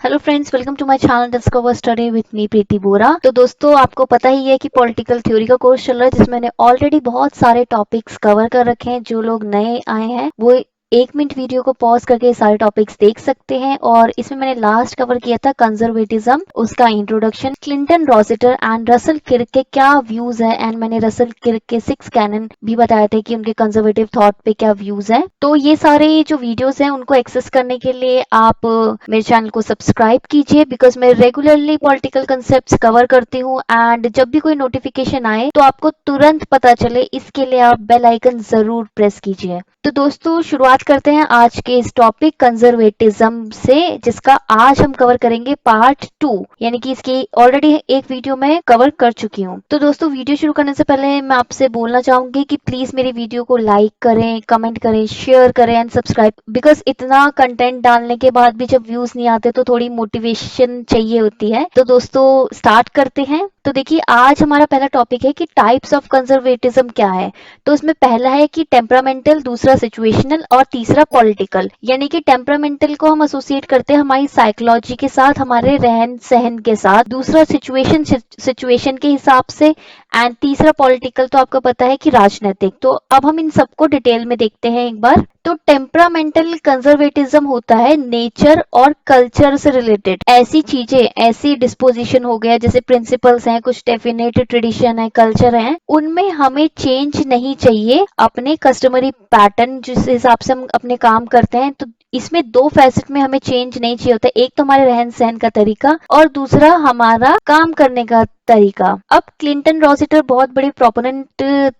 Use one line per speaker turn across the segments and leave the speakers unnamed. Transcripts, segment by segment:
Hello friends, welcome to my channel discover study with me Preeti Bora. तो दोस्तों, आपको पता ही है कि पॉलिटिकल थ्योरी का कोर्स चल रहा है, जिसमें मैंने ऑलरेडी बहुत सारे टॉपिक्स कवर कर रखे हैं। जो लोग नए आए हैं वो 1 मिनट वीडियो को पॉज करके सारे टॉपिक्स देख सकते हैं। और इसमें मैंने लास्ट कवर किया था कंजर्वेटिज्म, उसका introduction, Clinton Rossiter and Russell Kirk के क्या व्यूज है, एंड मैंने रसल किर्क के 6 कैनन भी बताए थे कि उनके कंजर्वेटिव थॉट पे क्या व्यूज है। तो ये सारे जो वीडियोस हैं उनको एक्सेस करने के लिए आप मेरे चैनल को सब्सक्राइब कीजिए, बिकॉज मैं रेगुलरली पॉलिटिकल कंसेप्ट्स कवर करती हूँ। एंड जब भी कोई नोटिफिकेशन आए तो आपको तुरंत पता चले, इसके लिए आप बेल आइकन जरूर प्रेस कीजिए। तो दोस्तों, शुरुआत करते हैं आज के इस टॉपिक कंजर्वेटिज्म से, जिसका आज हम कवर करेंगे पार्ट 2, यानी कि इसकी ऑलरेडी एक वीडियो में कवर कर चुकी हूँ। तो दोस्तों, वीडियो शुरू करने से पहले मैं आपसे बोलना चाहूंगी कि प्लीज मेरी वीडियो को लाइक करें, कमेंट करें, शेयर करें एंड सब्सक्राइब, बिकॉज इतना कंटेंट डालने के बाद भी जब व्यूज नहीं आते तो थोड़ी मोटिवेशन चाहिए होती है। तो दोस्तों, स्टार्ट करते हैं। तो देखिए, आज हमारा पहला टॉपिक है कि टाइप्स ऑफ कंजर्वेटिज्म क्या है। तो इसमें पहला है कि टेम्परामेंटल, दूसरा सिचुएशनल और तीसरा पॉलिटिकल। यानी कि टेम्परामेंटल को हम एसोसिएट करते हैं हमारी साइकोलॉजी के साथ, हमारे रहन सहन के साथ, दूसरा सिचुएशन के हिसाब से, एंड तीसरा पॉलिटिकल तो आपको पता है कि राजनीतिक। तो अब हम इन सबको डिटेल में देखते हैं एक बार। तो टेम्परामेंटल कंजर्वेटिज्म होता है नेचर और कल्चर से रिलेटेड ऐसी चीजें, ऐसी डिस्पोजिशन हो गया, जैसे प्रिंसिपल्स हैं, कुछ डेफिनेट ट्रेडिशन है, कल्चर है, उनमें हमें चेंज नहीं चाहिए। अपने कस्टमरी पैटर्न जिस हिसाब से हम अपने काम करते हैं, तो इसमें दो फैसेट में हमें चेंज नहीं चाहिए होता। एक तो हमारे रहन सहन का तरीका और दूसरा हमारा काम करने का तरीका। अब क्लिंटन रॉसेटर बहुत बड़े प्रोपोनेंट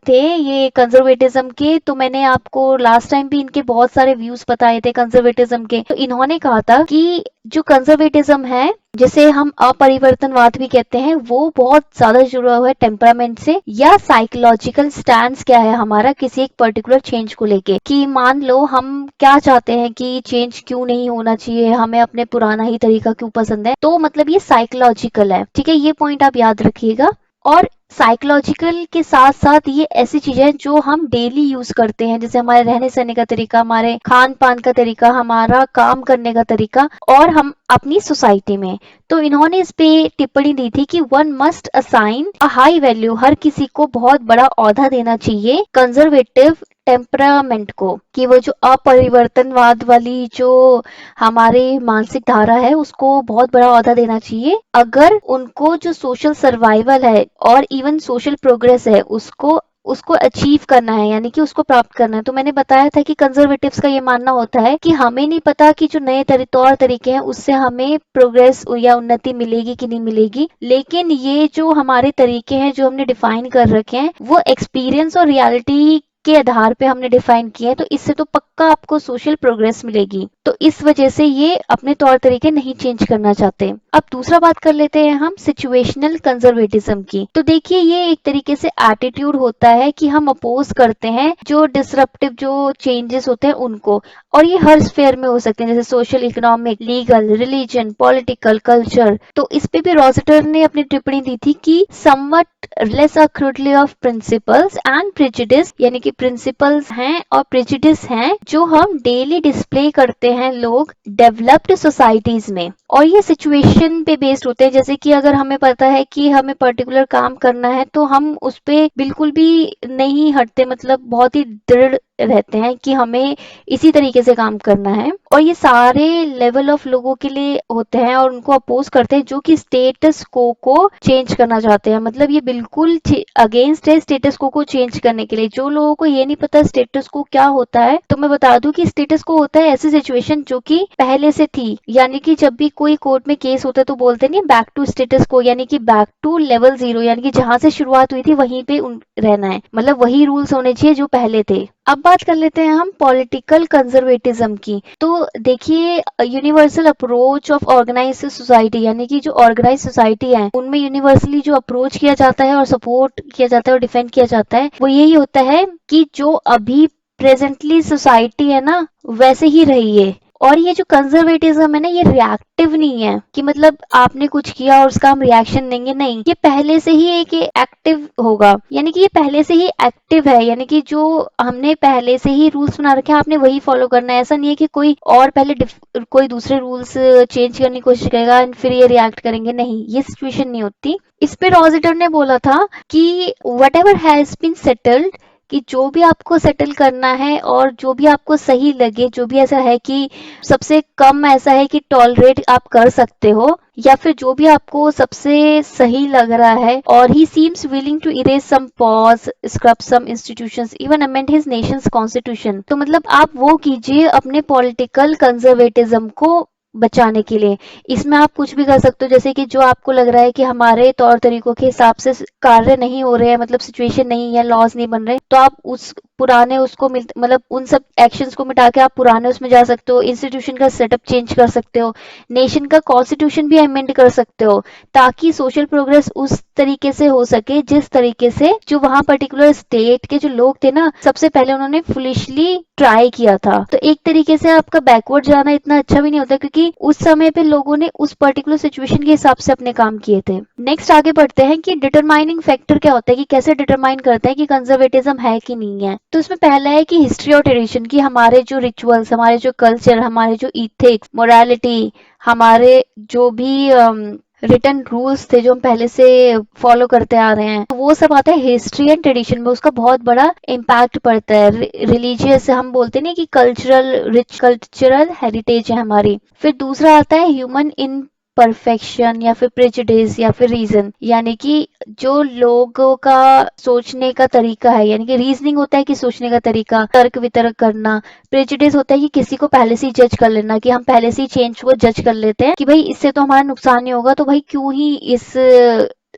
थे ये कंजर्वेटिज्म के। तो मैंने आपको लास्ट टाइम भी इनके बहुत सारे व्यूज बताए थे कंजर्वेटिज्म के। तो इन्होंने कहा था कि जो कंजर्वेटिज्म है, जिसे हम अपरिवर्तनवाद भी कहते हैं, वो बहुत ज्यादा जुड़ा हुआ है टेम्परामेंट से, या साइकोलॉजिकल स्टैंड क्या है हमारा किसी एक पर्टिकुलर चेंज को लेके, कि मान लो हम क्या चाहते हैं कि चेंज क्यों नहीं होना चाहिए, हमें अपने पुराना ही तरीका क्यों पसंद है। तो मतलब ये साइकोलॉजिकल है, ठीक है, ये पॉइंट आप याद रखिएगा। और साइकोलॉजिकल के साथ साथ ये ऐसी चीजें हैं जो हम डेली यूज करते हैं, जैसे हमारे रहने सहने का तरीका, हमारे खान पान का तरीका, हमारा काम करने का तरीका, और हम अपनी सोसाइटी में। तो इन्होंने इस पे टिप्पणी दी थी कि one must assign a high value, हर किसी को बहुत बड़ा औहदा देना चाहिए कंजर्वेटिव टेम्परामेंट को, कि वो जो अपरिवर्तनवाद वाली जो हमारे मानसिक धारा है उसको बहुत बड़ा औहदा देना चाहिए, अगर उनको जो सोशल सर्वाइवल है और इवन सोशल प्रोग्रेस है उसको उसको अचीव करना है, यानी कि उसको प्राप्त करना है। तो मैंने बताया था कि कंजर्वेटिव्स का ये मानना होता है कि हमें नहीं पता कि जो नए तौर तरीके हैं उससे हमें प्रोग्रेस या उन्नति मिलेगी कि नहीं मिलेगी, लेकिन ये जो हमारे तरीके हैं जो हमने डिफाइन कर रखे हैं, वो एक्सपीरियंस और रियलिटी के आधार पे हमने डिफाइन किया है। तो इससे तो पक्का आपको सोशल प्रोग्रेस मिलेगी। तो इस वजह से ये अपने तौर तरीके नहीं चेंज करना चाहते। अब दूसरा बात कर लेते हैं हम सिचुएशनल कंजर्वेटिज्म की। तो देखिए, ये एक तरीके से एटीट्यूड होता है कि हम अपोज करते हैं जो डिसरप्टिव जो चेंजेस होते हैं उनको, और ये हर स्फेयर में हो सकते हैं, जैसे social, economic, legal, religion, political, culture. तो इस पे भी रॉसेटर ने अपनी टिप्पणी दी थी कि somewhat less a crudely of principles and prejudice, यानी कि प्रिंसिपल्स हैं और प्रेजुडिस हैं जो हम डेली डिस्प्ले करते हैं लोग डेवलप्ड सोसाइटीज में, और ये सिचुएशन पे बेस्ड होते हैं। जैसे कि अगर हमें पता है कि हमें पर्टिकुलर काम करना है तो हम उस पे बिल्कुल भी नहीं हटते, मतलब बहुत ही दृढ़ रहते हैं कि हमें इसी तरीके से काम करना है। और ये सारे लेवल ऑफ लोगों के लिए होते हैं और उनको अपोज करते हैं जो कि स्टेटस को चेंज करना चाहते हैं। मतलब ये बिल्कुल अगेंस्ट है स्टेटस को चेंज करने के लिए। जो लोगों को ये नहीं पता स्टेटस को क्या होता है, तो मैं बता दूं कि स्टेटस को होता है ऐसी सिचुएशन जो कि पहले से थी, यानी कि जब भी कोई कोर्ट में केस होता है तो बोलते नहीं बैक टू स्टेटस को, यानी कि बैक टू लेवल 0, यानी कि जहां से शुरुआत हुई थी वहीं पे रहना है, मतलब वही रूल्स होने चाहिए जो पहले थे। अब बात कर लेते हैं हम पॉलिटिकल कंजर्वेटिज्म की। तो देखिए, universal approach of organised society, यानी कि जो ऑर्गेनाइज सोसाइटी है उनमें यूनिवर्सली जो अप्रोच किया जाता है और सपोर्ट किया जाता है और डिफेंड किया जाता है, वो यही होता है कि जो अभी प्रेजेंटली सोसाइटी है ना वैसे ही रहिए, और ये जो कंजर्वेटिज्म है ना, ये रिएक्टिव नहीं है कि मतलब आपने कुछ किया और उसका हम रिएक्शन देंगे, नहीं, ये पहले से ही एक एक्टिव होगा, यानी कि ये पहले से ही एक्टिव है, यानी कि जो हमने पहले से ही रूल्स बना रखे हैं आपने वही फॉलो करना है। ऐसा नहीं है कि कोई और पहले कोई दूसरे रूल्स चेंज करने की कोशिश करेगा and फिर ये रिएक्ट करेंगे, नहीं, ये सिचुएशन नहीं होती। इस पे रॉजिटर ने बोला था कि whatever has been settled, कि जो भी आपको सेटल करना है और जो भी आपको सही लगे, जो भी ऐसा है कि सबसे कम ऐसा है कि टॉलरेट आप कर सकते हो, या फिर जो भी आपको सबसे सही लग रहा है, और he seems willing to erase some pause, scrub some institutions, even amend his nation's constitution. तो मतलब आप वो कीजिए अपने पॉलिटिकल कंजर्वेटिज्म को बचाने के लिए। इसमें आप कुछ भी कर सकते हो, जैसे कि जो आपको लग रहा है कि हमारे तौर तरीकों के हिसाब से कार्य नहीं हो रहे हैं, मतलब सिचुएशन नहीं है, लॉज नहीं बन रहे, तो आप उस पुराने उसको मतलब उन सब एक्शंस को मिटा के आप पुराने उसमें जा सकते हो, इंस्टीट्यूशन का सेटअप चेंज कर सकते हो, नेशन का कॉन्स्टिट्यूशन भी अमेंड कर सकते हो, ताकि सोशल प्रोग्रेस उस तरीके से हो सके जिस तरीके से जो वहां पर्टिकुलर स्टेट के जो लोग थे ना, सबसे पहले उन्होंने फुलिशली ट्राई किया था। तो एक तरीके से आपका बैकवर्ड जाना इतना अच्छा भी नहीं होता, क्योंकि उस समय पे लोगों ने उस पर्टिकुलर सिचुएशन के हिसाब से अपने काम किए थे। नेक्स्ट आगे बढ़ते हैं कि डिटरमाइनिंग फैक्टर क्या होता है, कि कैसे डिटरमाइन करते हैं कि कंजर्वेटिज्म है कि नहीं है। तो इसमें पहला है कि हिस्ट्री और ट्रेडिशन, की हमारे जो रिचुअल्स, हमारे जो कल्चर, हमारे जो इथिक्स, मोरालिटी, हमारे जो भी रिटन रूल्स थे जो हम पहले से फॉलो करते आ रहे हैं, तो वो सब आता है हिस्ट्री एंड ट्रेडिशन में, उसका बहुत बड़ा इम्पैक्ट पड़ता है। रिलीजियस हम बोलते नहीं कि कल्चरल, रिच कल्चरल हेरिटेज है हमारी। फिर दूसरा आता है ह्यूमन इन परफेक्शन, या फिर प्रेजुडिस, या फिर रीजन, यानी कि जो लोगों का सोचने का तरीका है, यानी कि रीजनिंग होता है कि सोचने का तरीका, तर्क वितर्क करना। प्रेजुडिस होता है कि किसी को पहले से ही जज कर लेना, कि हम पहले से ही चेंज को जज कर लेते हैं कि भाई इससे तो हमारा नुकसान नहीं होगा, तो भाई क्यों ही इस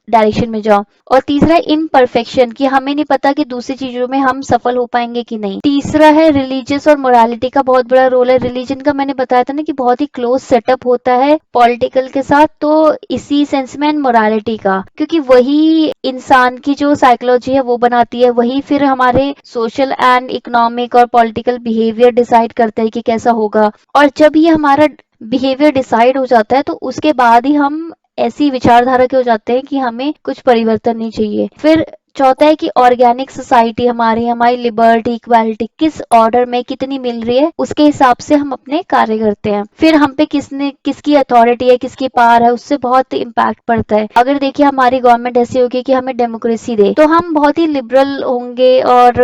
डायरेक्शन में जाओ। और तीसरा है इम्परफेक्शन, कि हमें नहीं पता कि दूसरी चीजों में हम सफल हो पाएंगे कि नहीं। तीसरा है रिलीजियस और मोरालिटी का बहुत बड़ा रोल है। रिलीजन का मैंने बताया था ना कि बहुत ही क्लोज सेटअप होता है पॉलिटिकल के साथ, तो इसी सेंस में मोरालिटी का, क्योंकि वही इंसान की जो साइकोलॉजी है वो बनाती है, वही फिर हमारे सोशल एंड इकोनॉमिक और पॉलिटिकल बिहेवियर डिसाइड करता है कि कैसा होगा। और जब ये हमारा बिहेवियर डिसाइड हो जाता है, तो उसके बाद ही हम ऐसी विचारधारा के हो जाते हैं कि हमें कुछ परिवर्तन नहीं चाहिए। फिर चौथा है कि ऑर्गेनिक सोसाइटी, हमारी हमारी लिबर्टी, इक्वालिटी किस ऑर्डर में कितनी मिल रही है, उसके हिसाब से हम अपने कार्य करते हैं। फिर हम पे किसकी अथॉरिटी है, किसकी पावर है, उससे बहुत इम्पैक्ट पड़ता है। अगर देखिए हमारी गवर्नमेंट ऐसी होगी कि हमें डेमोक्रेसी दे, तो हम बहुत ही लिबरल होंगे और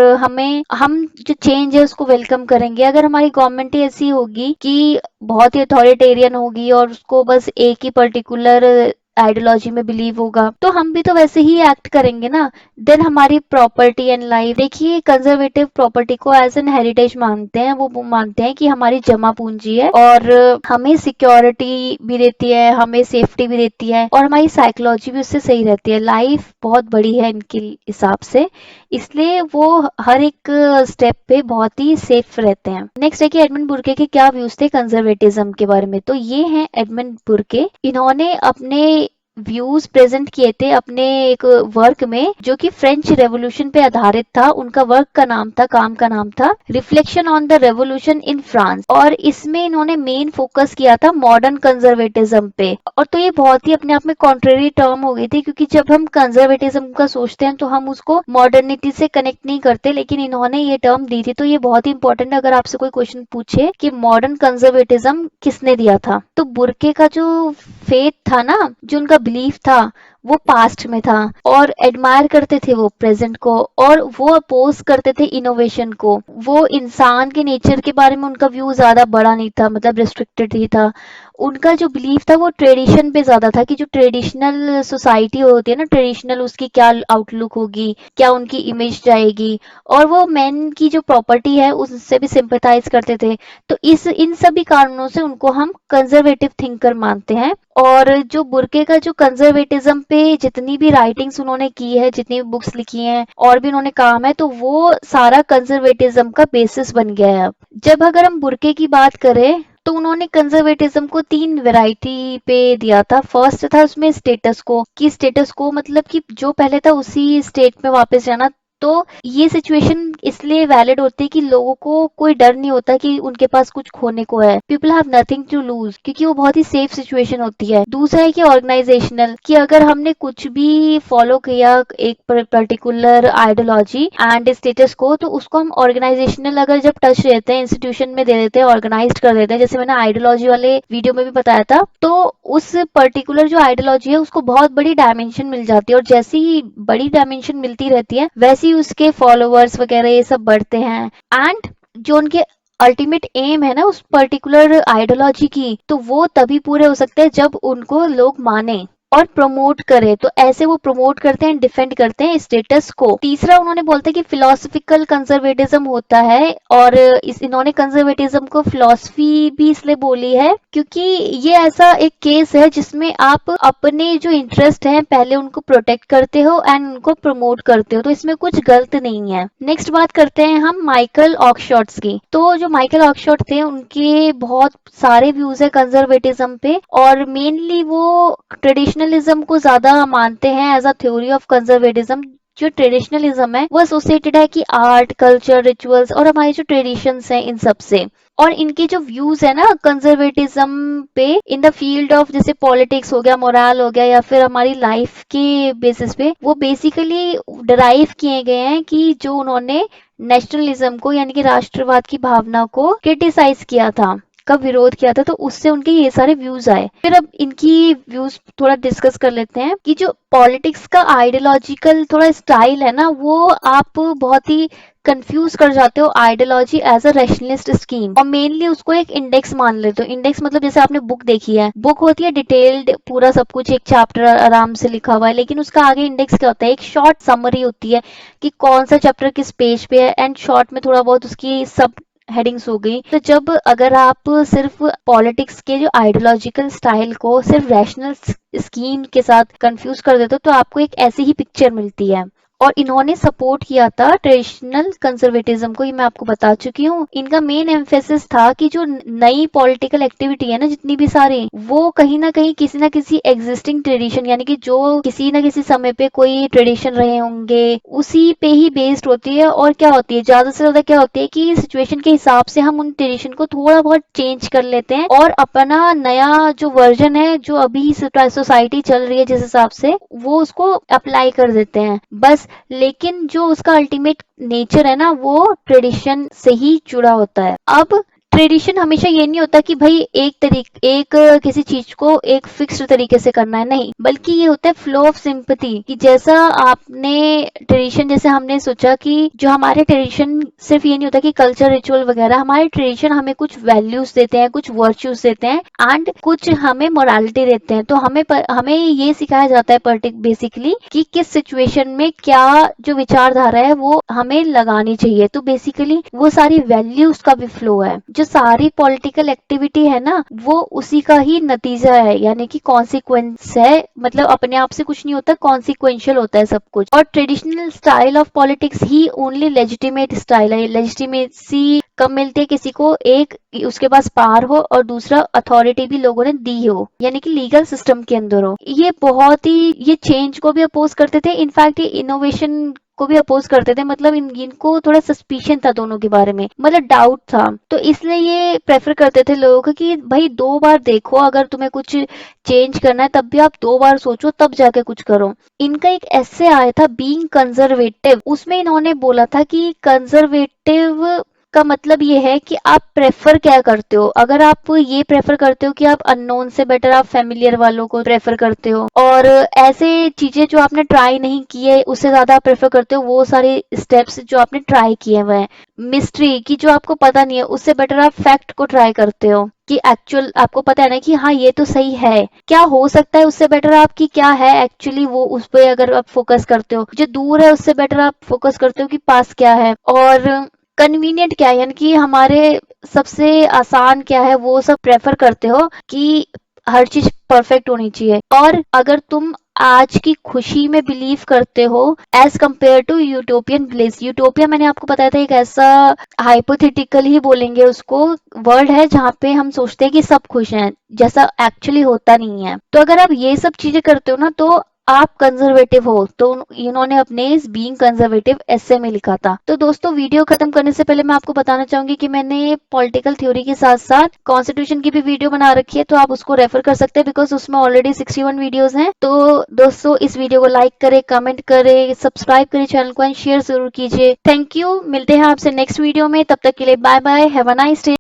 हम जो चेंज है उसको वेलकम करेंगे। अगर हमारी गवर्नमेंट ही ऐसी होगी कि बहुत ही अथॉरिटेरियन होगी और उसको बस एक ही पर्टिकुलर आइडियोलॉजी में बिलीव होगा, तो हम भी तो वैसे ही एक्ट करेंगे ना। देन हमारी प्रॉपर्टी एंड लाइफ, देखिए कंजर्वेटिव प्रॉपर्टी को एज एन हेरिटेज मानते हैं। वो मानते हैं कि हमारी जमा पूंजी है और हमें सिक्योरिटी भी देती है, हमें सेफ्टी भी देती है, और हमारी साइकोलॉजी भी उससे सही रहती है। लाइफ बहुत बड़ी है इनके हिसाब से, इसलिए वो हर एक स्टेप पे बहुत ही सेफ रहते हैं। नेक्स्ट है कि एडमंड बुर्के के क्या व्यूज थे कंजर्वेटिज्म के बारे में। तो ये हैं एडमंड बुर्के, इन्होंने अपने व्यूज प्रेजेंट किए थे अपने एक वर्क में जो कि फ्रेंच रेवोल्यूशन पे आधारित था। उनका वर्क का नाम था, काम का नाम था reflection on the revolution in France, और इसमें इन्होंने मेन फोकस किया था मॉडर्न कंजर्वेटिज्म पे। और तो ये बहुत ही अपने आप में कॉन्ट्रेरी टर्म हो गई थी, क्योंकि जब हम कंजर्वेटिज्म का सोचते हैं तो हम उसको मॉडर्निटी से कनेक्ट नहीं करते, लेकिन इन्होंने ये टर्म दी थी। तो ये बहुत ही इंपॉर्टेंट है अगर आपसे कोई क्वेश्चन पूछे कि मॉडर्न कंजर्वेटिज्म किसने दिया था, तो बुर्के का जो फेथ था ना, जो उनका बिलीफ था, वो पास्ट में था, और एडमायर करते थे वो प्रेजेंट को, और वो अपोज करते थे इनोवेशन को। वो इंसान के नेचर के बारे में उनका व्यू ज्यादा बड़ा नहीं था, मतलब रिस्ट्रिक्टेड ही था। उनका जो बिलीफ था वो ट्रेडिशन पे ज्यादा था, कि जो ट्रेडिशनल सोसाइटी होती है ना, ट्रेडिशनल उसकी क्या आउटलुक होगी, क्या उनकी इमेज जाएगी, और वो मैन की जो प्रॉपर्टी है उससे भी सिंपैथाइज करते थे। तो इन सभी कारणों से उनको हम कंजर्वेटिव थिंकर मानते हैं। और जो बुर्के का जो कंजर्वेटिज्म पे जितनी भी राइटिंग्स उन्होंने की है, जितनी भी बुक्स लिखी हैं और भी उन्होंने काम है, तो वो सारा कंजर्वेटिज्म का बेसिस बन गया है अब। जब अगर हम बुर्के की बात करें, तो उन्होंने कंजर्वेटिज्म को 3 वैरायटी पे दिया था। फर्स्ट था उसमें स्टेटस को, कि स्टेटस को मतलब कि जो पहले था उसी स्टेट में वापस जाना। तो ये सिचुएशन इसलिए वैलिड होती है कि लोगों को कोई डर नहीं होता कि उनके पास कुछ खोने को है। People have nothing to lose, क्योंकि वो बहुत ही सेफ सिचुएशन होती है। दूसरा है कि ऑर्गेनाइजेशनल, कि अगर हमने कुछ भी फॉलो किया एक पर्टिकुलर आइडियोलॉजी एंड स्टेटस को, तो उसको हम ऑर्गेनाइजेशनल अगर जब टच देते हैं, इंस्टीट्यूशन में दे देते हैं, ऑर्गेनाइज कर देते हैं, जैसे मैंने आइडियोलॉजी वाले वीडियो में भी बताया था, तो उस पर्टिकुलर जो आइडियोलॉजी है उसको बहुत बड़ी डायमेंशन मिल जाती है, और जैसी ही बड़ी डायमेंशन मिलती रहती है वैसे ही उसके फॉलोअर्स वगैरह ये सब बढ़ते हैं। एंड जो उनके अल्टीमेट एम है ना उस पर्टिकुलर आइडियोलॉजी की, तो वो तभी पूरे हो सकते हैं जब उनको लोग माने और प्रमोट करे। तो ऐसे वो प्रमोट करते हैं, डिफेंड करते हैं स्टेटस को। तीसरा उन्होंने बोलते हैं कि फिलोसफिकल कंजर्वेटिज्म होता है, और इन्होंने कंजर्वेटिज्म को फिलोसफी भी इसलिए बोली है क्योंकि ये ऐसा एक केस है जिसमें आप अपने जो इंटरेस्ट हैं पहले उनको प्रोटेक्ट करते हो एंड उनको प्रमोट करते हो, तो इसमें कुछ गलत नहीं है। नेक्स्ट बात करते हैं हम माइकल ऑक्सशॉर्ट्स की। तो जो माइकल ऑक्सशॉर्ट थे उनके बहुत सारे व्यूज है कंजर्वेटिज्म पे, और मेनली वो ट्रेडिशनलिज्म को ज्यादा मानते हैं as a theory of conservatism. जो ट्रेडिशनलिज्म है वो एसोसिएटेड है कि आर्ट, कल्चर, रिचुअल्स और हमारी जो ट्रेडिशंस हैं इन सब से। और इनके जो व्यूज है ना कंजर्वेटिज्म पे इन द फील्ड ऑफ, जैसे पॉलिटिक्स हो गया, मोरल हो गया, या फिर हमारी लाइफ के बेसिस पे, वो बेसिकली डराइव किए गए हैं कि जो उन्होंने नेशनलिज्म को यानी कि राष्ट्रवाद की भावना को क्रिटिसाइज किया था, का विरोध किया था, तो उससे उनके ये सारे व्यूज आए। फिर अब इनकी व्यूज थोड़ा डिस्कस कर लेते हैं कि जो पॉलिटिक्स का आइडियोलॉजिकल थोड़ा स्टाइल है ना, वो आप बहुत ही कंफ्यूज कर जाते हो ideology as a rationalist scheme, और मेनली उसको एक इंडेक्स मान लेते हो। इंडेक्स मतलब जैसे आपने बुक देखी है, बुक होती है डिटेल्ड, पूरा सब कुछ एक चैप्टर आराम से लिखा हुआ है, लेकिन उसका आगे इंडेक्स क्या होता है, एक शॉर्ट समरी होती है कि कौन सा चैप्टर किस पेज पे है, एंड शॉर्ट में थोड़ा बहुत उसकी सब हेडिंग्स हो गई। तो जब अगर आप सिर्फ पॉलिटिक्स के जो आइडियोलॉजिकल स्टाइल को सिर्फ रैशनल स्कीम के साथ कंफ्यूज कर देते हो, तो आपको एक ऐसी ही पिक्चर मिलती है। और इन्होंने सपोर्ट किया था ट्रेडिशनल कंजर्वेटिज्म को, ये मैं आपको बता चुकी हूँ। इनका मेन एम्फेसिस था कि जो नई पॉलिटिकल एक्टिविटी है ना जितनी भी सारी, वो कहीं ना किसी एग्जिस्टिंग ट्रेडिशन, यानी कि जो किसी ना किसी समय पे कोई ट्रेडिशन रहे होंगे उसी पे ही बेस्ड होती है। और क्या होती है, ज्यादा से ज्यादा क्या होती है कि सिचुएशन के हिसाब से हम उन ट्रेडिशन को थोड़ा बहुत चेंज कर लेते हैं, और अपना नया जो वर्जन है, जो अभी सोसाइटी चल रही है जिस हिसाब से, वो उसको अप्लाई कर देते हैं बस। लेकिन जो उसका अल्टीमेट नेचर है ना, वो ट्रेडिशन से ही जुड़ा होता है। अब ट्रेडिशन हमेशा ये नहीं होता कि भाई एक किसी चीज को एक फिक्स्ड तरीके से करना है, नहीं, बल्कि ये होता है फ्लो ऑफ सिंपैथी, कि जैसा आपने ट्रेडिशन, जैसे हमने सोचा कि जो हमारे ट्रेडिशन सिर्फ ये नहीं होता कि कल्चर, रिचुअल वगैरह, हमारे ट्रेडिशन हमें कुछ वैल्यूज देते हैं, कुछ वर्च्यूज देते हैं, एंड कुछ हमें मोरालिटी देते हैं। तो हमें ये सिखाया जाता है बेसिकली कि किस सिचुएशन में क्या जो विचारधारा है वो हमें लगानी चाहिए। तो बेसिकली वो सारी वैल्यूज का भी फ्लो है। जो सारी पॉलिटिकल एक्टिविटी है ना, वो उसी का ही नतीजा है, यानी कि कॉन्सिक्वेंस है। मतलब अपने आप से कुछ नहीं होता, कॉन्सिक्वेंशियल होता है सब कुछ। और traditional style of politics he only legitimate style है। लेजिटिमेसी कब मिलती है किसी को, एक उसके पास पावर हो, और दूसरा अथॉरिटी भी लोगों ने दी हो, यानी कि लीगल सिस्टम के अंदर हो। ये बहुत ही, ये चेंज को भी अपोज करते थे, इनफैक्ट ये इनोवेशन को भी अपोज करते थे। मतलब इनको थोड़ा सस्पिशन था दोनों के बारे में, मतलब डाउट था। तो इसलिए ये प्रेफर करते थे लोगों को कि भाई 2 बार देखो, अगर तुम्हें कुछ चेंज करना है तब भी आप 2 बार सोचो, तब जाके कुछ करो। इनका एक ऐसे आया था बीइंग कंजर्वेटिव, उसमें इन्होंने बोला था कि कंजर्वेटिव का मतलब ये है कि आप प्रेफर क्या करते हो। अगर आप ये प्रेफर करते हो कि आप अननोन से बेटर आप फेमिलियर वालों को प्रेफर करते हो, और ऐसे चीजें जो आपने ट्राई नहीं की है उससे ज्यादा आप प्रेफर करते हो वो सारे स्टेप्स जो आपने ट्राई किए हुए हैं। मिस्ट्री की जो आपको पता नहीं है, उससे बेटर आप फैक्ट को ट्राई करते हो कि एक्चुअल आपको पता है ना कि हाँ ये तो सही है, क्या हो सकता है उससे बेटर आपकी क्या है एक्चुअली, वो उस पर अगर आप फोकस करते हो। जो दूर है उससे बेटर आप फोकस करते हो कि पास क्या है, और कन्वीनियंट क्या है, यानी कि हमारे सबसे आसान क्या है, वो सब प्रेफर करते हो कि हर चीज परफेक्ट होनी चाहिए। और अगर तुम आज की खुशी में बिलीव करते हो as compare to utopian bliss, utopia मैंने आपको बताया था एक ऐसा हाइपोथेटिकल ही बोलेंगे उसको, वर्ल्ड है जहाँ पे हम सोचते हैं कि सब खुश हैं, जैसा एक्चुअली होता नहीं है। तो अगर आप ये सब चीजें करते हो ना, तो आप कंजर्वेटिव हो, तो इन्होंने अपने इस बीइंग कंजर्वेटिव एसे में लिखा था। तो दोस्तों वीडियो खत्म करने से पहले मैं आपको बताना चाहूंगी कि मैंने पॉलिटिकल थ्योरी के साथ साथ कॉन्स्टिट्यूशन की भी वीडियो बना रखी है, तो आप उसको रेफर कर सकते हैं बिकॉज उसमें ऑलरेडी 61 वीडियोस हैं। तो दोस्तों इस वीडियो को लाइक करें, कमेंट करें, सब्सक्राइब करें चैनल को एंड शेयर जरूर कीजिए। थैंक यू, मिलते हैं आपसे नेक्स्ट वीडियो में, तब तक के लिए bye bye, have a nice day.